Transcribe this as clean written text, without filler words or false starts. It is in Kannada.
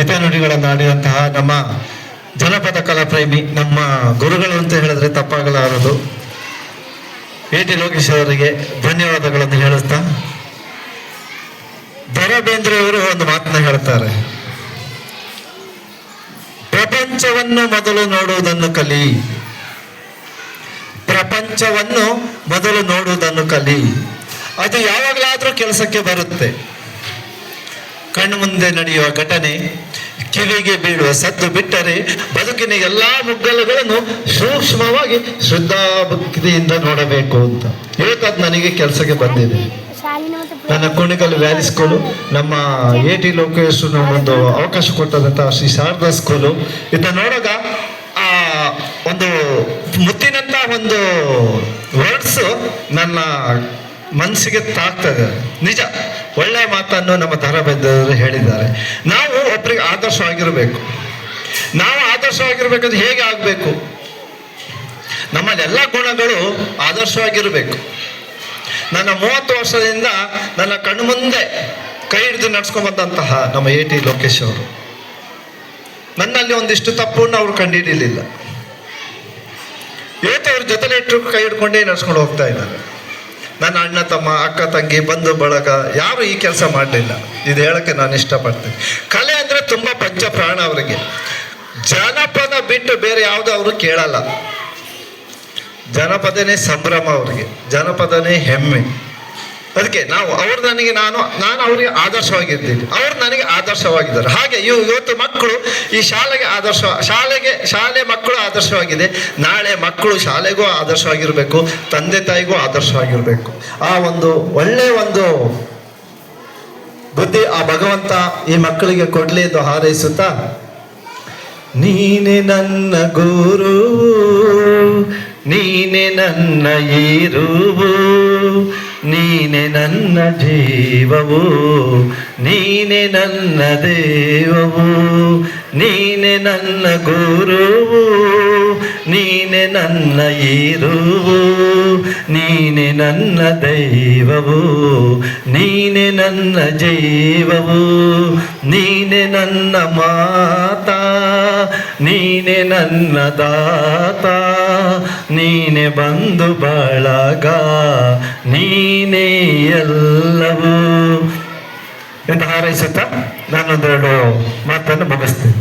ಹಿತನುಡಿಗಳನ್ನು ಆಡಿದಂತಹ ನಮ್ಮ ಜನಪದ ಕಲಾಪ್ರೇಮಿ, ನಮ್ಮ ಗುರುಗಳು ಅಂತ ಹೇಳಿದ್ರೆ ತಪ್ಪಾಗಲಾರದು, ಎ.ಟಿ. ಲೋಕೇಶ್ ಅವರಿಗೆ ಧನ್ಯವಾದಗಳನ್ನು ಹೇಳುತ್ತಾ, ದ.ರಾ ಬೇಂದ್ರೆ ಅವರು ಒಂದು ಮಾತನ್ನ ಹೇಳ್ತಾರೆ, ಪ್ರಪಂಚವನ್ನು ಮೊದಲು ನೋಡುವುದನ್ನು ಕಲಿ, ಪ್ರಪಂಚವನ್ನು ಮೊದಲು ನೋಡುವುದನ್ನು ಕಲಿ. ಅದು ಯಾವಾಗಲಾದ್ರೂ ಕೆಲಸಕ್ಕೆ ಬರುತ್ತೆ. ಕಣ್ಣು ಮುಂದೆ ನಡೆಯುವ ಘಟನೆ, ಕಿವಿಗೆ ಬೀಳುವ ಸದ್ದು ಬಿಟ್ಟರೆ ಬದುಕಿನ ಎಲ್ಲಾ ಮುಗ್ಗಲುಗಳನ್ನು ಸೂಕ್ಷ್ಮವಾಗಿ ಶ್ರದ್ಧಾಭಕ್ತಿಯಿಂದ ನೋಡಬೇಕು ಅಂತ ಇವತ್ತು ನನಗೆ ಕೆಲಸಕ್ಕೆ ಬಂದಿದೆ. ನನ್ನ ಕುಣಿಗಲ್ ವ್ಯಾಲಿ ಸ್ಕೂಲು, ನಮ್ಮ ಎ.ಟಿ. ಲೋಕೇಶ್ ಒಂದು ಅವಕಾಶ ಕೊಟ್ಟದಂತ ಶ್ರೀ ಶಾರದಾ ಸ್ಕೂಲು, ಇದನ್ನ ನೋಡಾಗ ಆ ಒಂದು ಮುತ್ತಿನಂತ ಒಂದು ವರ್ಡ್ಸ್ ನನ್ನ ಮನಸ್ಸಿಗೆ ತಾಕ್ತದೆ. ನಿಜ, ಒಳ್ಳೆಯ ಮಾತನ್ನು ನಮ್ಮ ದ.ರಾ ಬೇಂದ್ರೆ ಹೇಳಿದ್ದಾರೆ. ನಾವು ಒಬ್ಬರಿಗೆ ಆದರ್ಶವಾಗಿರಬೇಕು. ನಾವು ಆದರ್ಶವಾಗಿರ್ಬೇಕಾದ್ರೆ ಹೇಗೆ ಆಗಬೇಕು? ನಮ್ಮಲ್ಲೆಲ್ಲ ಗುಣಗಳು ಆದರ್ಶವಾಗಿರಬೇಕು. ನನ್ನ 30 ವರ್ಷದಿಂದ ನನ್ನ ಕಣ್ಣು ಮುಂದೆ ಕೈ ಹಿಡಿದು ನಡ್ಸ್ಕೊಂಡ್ಬಂದಂತಹ ನಮ್ಮ ಎ.ಟಿ. ಲೋಕೇಶ್ ಅವರು, ನನ್ನಲ್ಲಿ ಒಂದಿಷ್ಟು ತಪ್ಪನ್ನು ಅವರು ಕಂಡುಹಿಡಿಯಲಿಲ್ಲ. ಇವತ್ತು ಅವ್ರ ಜೊತೆಲೆ ಇಟ್ಟು ಕೈ ಹಿಡ್ಕೊಂಡೇ ನಡ್ಸ್ಕೊಂಡು ಹೋಗ್ತಾ ಇದ್ದಾರೆ. ನನ್ನ ಅಣ್ಣ ತಮ್ಮ, ಅಕ್ಕ ತಂಗಿ, ಬಂಧು ಬಳಗ ಯಾರು ಈ ಕೆಲಸ ಮಾಡಲಿಲ್ಲ. ಇದು ಹೇಳಕ್ಕೆ ನಾನು ಇಷ್ಟಪಡ್ತೇನೆ. ಕಲೆ ಅಂದರೆ ತುಂಬ ಪಂಚ ಪ್ರಾಣ ಅವರಿಗೆ. ಜನಪದ ಬಿಟ್ಟು ಬೇರೆ ಯಾವುದು ಅವರು ಕೇಳಲ್ಲ. ಜನಪದನೇ ಸಂಭ್ರಮ ಅವರಿಗೆ, ಜನಪದನೇ ಹೆಮ್ಮೆ. ಅದಕ್ಕೆ ಅವ್ರು ನನಗೆ ನಾನು ಅವರಿಗೆ ಆದರ್ಶವಾಗಿದ್ದೀನಿ, ಅವ್ರು ನನಗೆ ಆದರ್ಶವಾಗಿದ್ದಾರೆ. ಹಾಗೆ ಇವತ್ತು ಮಕ್ಕಳು ಈ ಶಾಲೆಗೆ ಶಾಲೆ ಮಕ್ಕಳು ಆದರ್ಶವಾಗಿದೆ. ನಾಳೆ ಮಕ್ಕಳು ಶಾಲೆಗೂ ಆದರ್ಶವಾಗಿರಬೇಕು, ತಂದೆ ತಾಯಿಗೂ ಆದರ್ಶವಾಗಿರಬೇಕು. ಆ ಒಂದು ಒಳ್ಳೆಯ ಒಂದು ಬುದ್ಧಿ ಆ ಭಗವಂತ ಈ ಮಕ್ಕಳಿಗೆ ಕೊಡ್ಲಿ ಎಂದು ಹಾರೈಸುತ್ತಾ, ನೀನೆ ನನ್ನ ಗುರು, ನೀನೆ ನನ್ನ ಈರುವು, ನೀನೆ ನನ್ನ ಜೀವವು, ನೀನೆ ನನ್ನ ದೇವವು, ನೀನೆ ನನ್ನ ಗುರುವು, ನೀನೆ ನನ್ನ ಈರುವು, ನೀನೆ ನನ್ನ ದೈವವು, ನೀನೆ ನನ್ನ ಜೀವವು, ನೀನೆ ನನ್ನ ಮಾತಾ, ನೀನೆ ನನ್ನ ದಾತ, ನೀನೆ ಬಂಧು ಬಳಗ, ನೀನೇ ಎಲ್ಲವೂ ಎಂದು ಹಾರೈಸುತ್ತಾ ನಾನೊಂದೆರಡು ಮಾತನ್ನು ಮುಗಿಸ್ತೇನೆ.